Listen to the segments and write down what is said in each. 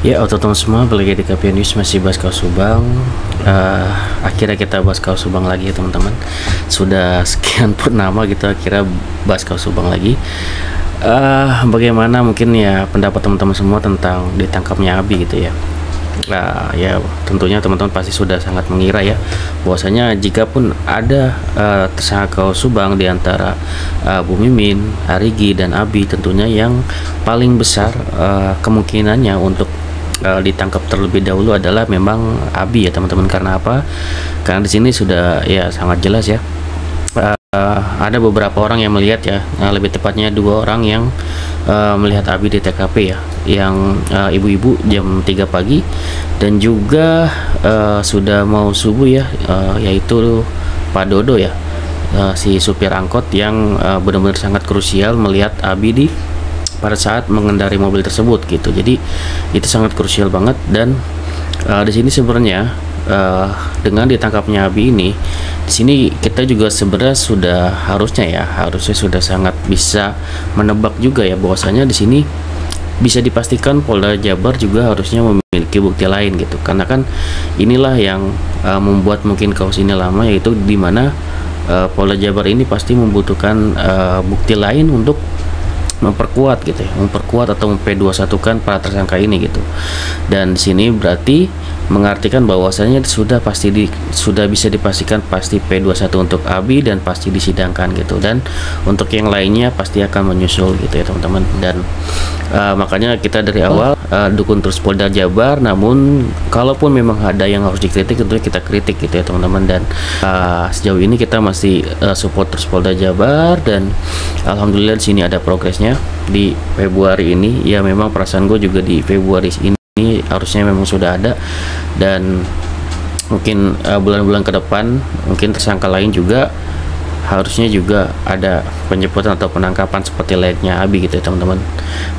Ya, teman-teman semua, balik lagi di KPN News, masih bahas Kaus Subang. Akhirnya kita bahas Kaus Subang lagi ya teman-teman. Sudah sekian purnama gitu, akhirnya bahas Kaus Subang lagi. Bagaimana mungkin ya pendapat teman-teman semua tentang ditangkapnya Abi gitu ya. Ya tentunya teman-teman pasti sudah sangat mengira ya bahwasanya jika pun ada tersangka Kaus Subang di antara Bu Mimin, Arigi dan Abi, tentunya yang paling besar kemungkinannya untuk ditangkap terlebih dahulu adalah memang Abi ya teman-teman. Karena apa? Karena di sini sudah ya sangat jelas ya. Ada beberapa orang yang melihat ya, lebih tepatnya 2 orang yang melihat Abi di TKP ya, yang ibu-ibu jam 3 pagi dan juga sudah mau subuh ya, yaitu Pak Dodo ya, si supir angkot yang benar-benar sangat krusial melihat Abi pada saat mengendari mobil tersebut gitu. Jadi itu sangat krusial banget. Dan di sini sebenarnya dengan ditangkapnya Abi ini, di sini kita juga sebenarnya harusnya sudah sangat bisa menebak juga ya bahwasanya di sini bisa dipastikan Polda Jabar juga harusnya memiliki bukti lain gitu. Karena kan inilah yang membuat mungkin kasus ini lama, yaitu dimana Polda Jabar ini pasti membutuhkan bukti lain untuk memperkuat gitu ya, memperkuat atau P21 kan para tersangka ini gitu. Dan di sini berarti mengartikan bahwasanya sudah bisa dipastikan pasti P21 untuk Abi dan pasti disidangkan gitu. Dan untuk yang lainnya pasti akan menyusul gitu ya teman-teman. Dan makanya kita dari awal dukung terus Polda Jabar. Namun kalaupun memang ada yang harus dikritik, tentunya kita kritik gitu ya teman-teman. Dan sejauh ini kita masih support terus Polda Jabar, dan alhamdulillah di sini ada progresnya di Februari ini. Ya memang perasaan gue juga di Februari ini harusnya memang sudah ada, dan mungkin bulan-bulan ke depan mungkin tersangka lain juga harusnya juga ada penjemputan atau penangkapan seperti layaknya Abi gitu ya teman-teman.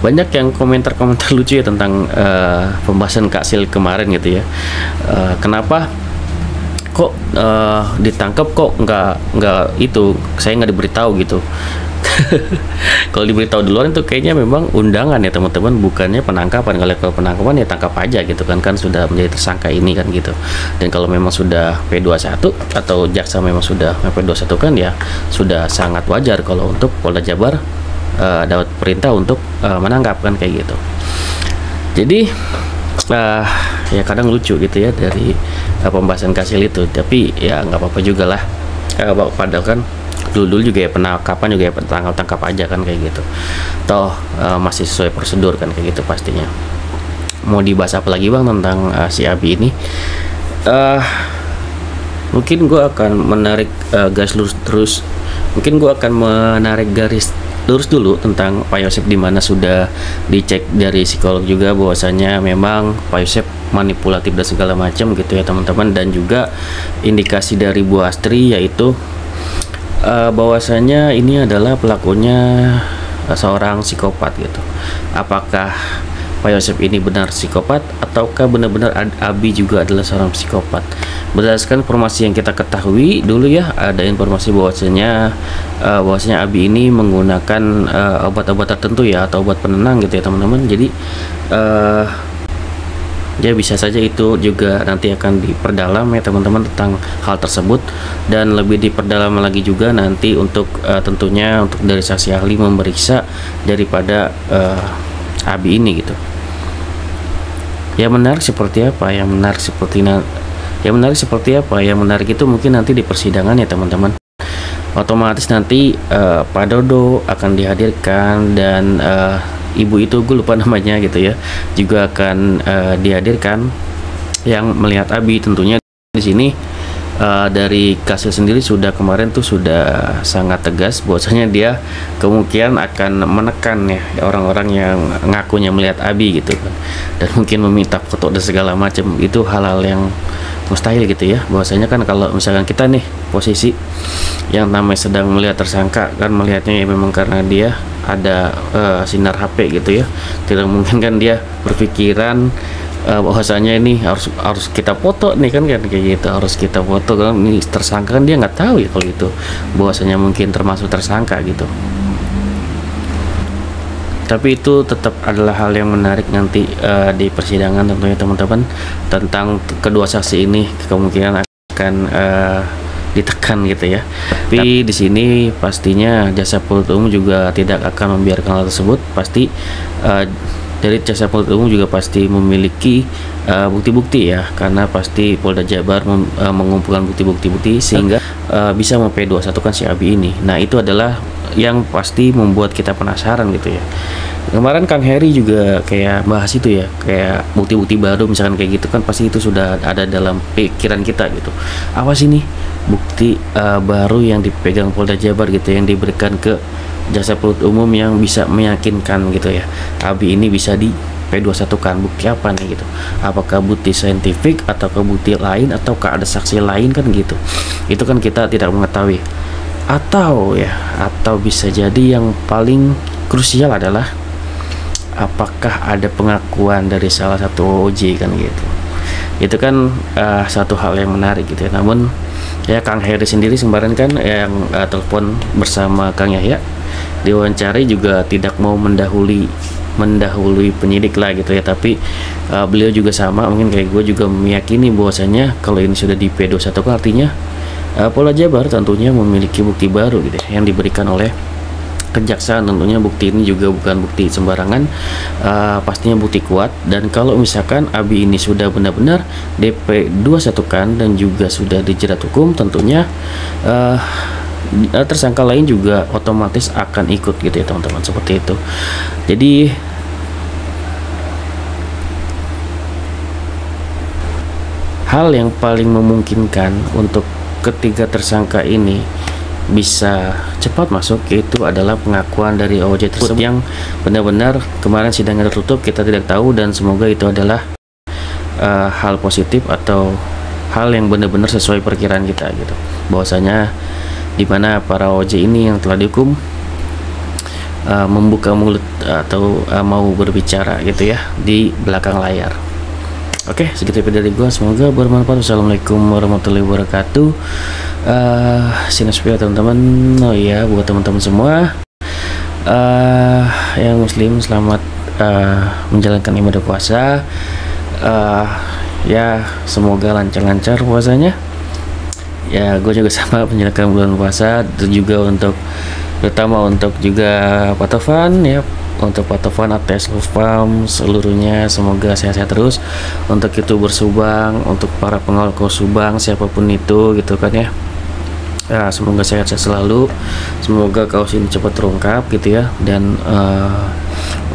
Banyak yang komentar-komentar lucu ya tentang pembahasan Kak Sil kemarin gitu ya. Kenapa kok ditangkap kok nggak itu, saya nggak diberitahu gitu. Kalau diberitahu duluan itu kayaknya memang undangan ya teman-teman, bukannya penangkapan. Kalau penangkapan ya tangkap aja gitu kan sudah menjadi tersangka ini kan gitu. Dan kalau memang sudah P21 atau jaksa memang sudah P21 kan ya sudah sangat wajar kalau untuk Polda Jabar dapat perintah untuk menangkap kan kayak gitu. Jadi ya kadang lucu gitu ya dari pembahasan Kasil itu, tapi ya nggak apa-apa juga lah. Padahal kan dulu juga ya penangkapan juga ya tangkap aja kan kayak gitu. Toh masih sesuai prosedur kan kayak gitu pastinya. Mau dibahas apa lagi bang tentang si Abi ini? Mungkin gue akan menarik garis lurus terus. Mungkin gue akan menarik garis lurus dulu tentang Pak Yosep, dimana sudah dicek dari psikolog juga bahwasanya memang Pak Yosep manipulatif dan segala macam gitu ya teman-teman. Dan juga indikasi dari Bu Astri yaitu bahwasanya ini adalah pelakunya seorang psikopat gitu. Apakah Pak Yosep ini benar psikopat ataukah benar-benar Abi juga adalah seorang psikopat? Berdasarkan informasi yang kita ketahui dulu ya, ada informasi bahwasanya Abi ini menggunakan obat-obat tertentu ya, atau obat penenang gitu ya teman-teman. Jadi ya bisa saja itu juga nanti akan diperdalam ya teman-teman tentang hal tersebut, dan lebih diperdalam lagi juga nanti untuk tentunya untuk dari saksi ahli memeriksa daripada Abi ini gitu. Yang menarik seperti apa? Yang menarik itu mungkin nanti di persidangan ya teman-teman. Otomatis nanti Pak Dodo akan dihadirkan, dan ibu itu gue lupa namanya gitu ya juga akan dihadirkan yang melihat Abi. Tentunya di sini dari Kasil sendiri sudah kemarin tuh sudah sangat tegas bahwasanya dia kemungkinan akan menekan ya orang-orang yang ngakunya melihat Abi gitu kan, dan mungkin meminta foto dan segala macam. Itu hal-hal yang mustahil gitu ya, bahwasanya kan kalau misalkan kita nih posisi yang namanya sedang melihat tersangka kan, melihatnya ya memang karena dia ada sinar HP gitu ya, tidak mungkin kan dia berpikiran bahwasanya ini harus kita foto nih kan kayak gitu, harus kita foto kan ini tersangka. Kan dia nggak tahu ya kalau itu bahwasanya mungkin termasuk tersangka gitu. Tapi itu tetap adalah hal yang menarik nanti di persidangan tentunya teman-teman, tentang kedua saksi ini kemungkinan akan ditekan gitu ya. Tapi di sini pastinya jaksa penuntut umum juga tidak akan membiarkan hal tersebut. Pasti dari jaksa penuntut umum juga pasti memiliki bukti-bukti ya, karena pasti Polda Jabar mengumpulkan bukti-bukti sehingga bisa P21 kan si Abi ini. Nah, itu adalah yang pasti membuat kita penasaran gitu ya. Kemarin Kang Heri juga kayak bahas itu ya, kayak bukti-bukti baru misalkan kayak gitu kan, pasti itu sudah ada dalam pikiran kita gitu. Awas ini bukti baru yang dipegang Polda Jabar gitu, yang diberikan ke jaksa penuntut umum yang bisa meyakinkan gitu ya, Abi ini bisa di P21 kan. Bukti apa nih gitu, apakah bukti saintifik atau ke bukti lain, ataukah ada saksi lain kan gitu. Itu kan kita tidak mengetahui. Atau bisa jadi yang paling krusial adalah apakah ada pengakuan dari salah satu OJ kan gitu. Itu kan satu hal yang menarik gitu ya. Namun ya Kang Heri sendiri kemarin kan yang telepon bersama Kang Yahya, diwawancari juga tidak mau mendahului penyidik lah gitu ya. Tapi beliau juga sama mungkin kayak gue juga meyakini bahwasanya kalau ini sudah di P21 kan artinya Polda Jabar tentunya memiliki bukti baru gitu ya, yang diberikan oleh kejaksaan. Tentunya bukti ini juga bukan bukti sembarangan, pastinya bukti kuat. Dan kalau misalkan Abi ini sudah benar-benar DP21 kan dan juga sudah dijerat hukum, tentunya tersangka lain juga otomatis akan ikut gitu ya teman-teman, seperti itu. Jadi hal yang paling memungkinkan untuk ketiga tersangka ini bisa cepat masuk itu adalah pengakuan dari OJ tersebut yang benar-benar kemarin sidangnya tertutup, kita tidak tahu, dan semoga itu adalah hal positif atau hal yang benar-benar sesuai perkiraan kita gitu, bahwasanya dimana para OJ ini yang telah dihukum membuka mulut atau mau berbicara gitu ya di belakang layar. Oke, segitu dari gua, semoga bermanfaat. Wassalamualaikum warahmatullahi wabarakatuh. Sinespia teman-teman. Oh iya, buat teman-teman semua yang muslim, selamat menjalankan ibadah puasa. Ya, semoga lancar-lancar puasanya. Ya, gue juga sama menjalankan bulan puasa. Itu juga untuk, terutama untuk juga Pak Tovan ya, untuk Pak Tovan, ATS Farm seluruhnya, semoga sehat-sehat terus. Untuk itu bersubang, untuk para pengawal kau Subang siapapun itu gitu kan ya, semoga sehat-sehat selalu, semoga kaos ini cepat terungkap gitu ya. Dan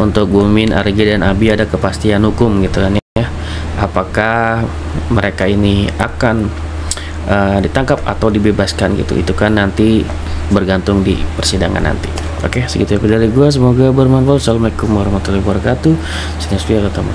untuk Bumin, Arigi dan Abi ada kepastian hukum gitu kan ya, apakah mereka ini akan ditangkap atau dibebaskan gitu. Itu kan nanti bergantung di persidangan nanti. Oke, segitu dari gua, semoga bermanfaat. Assalamualaikum warahmatullahi wabarakatuh. Sinespia teman.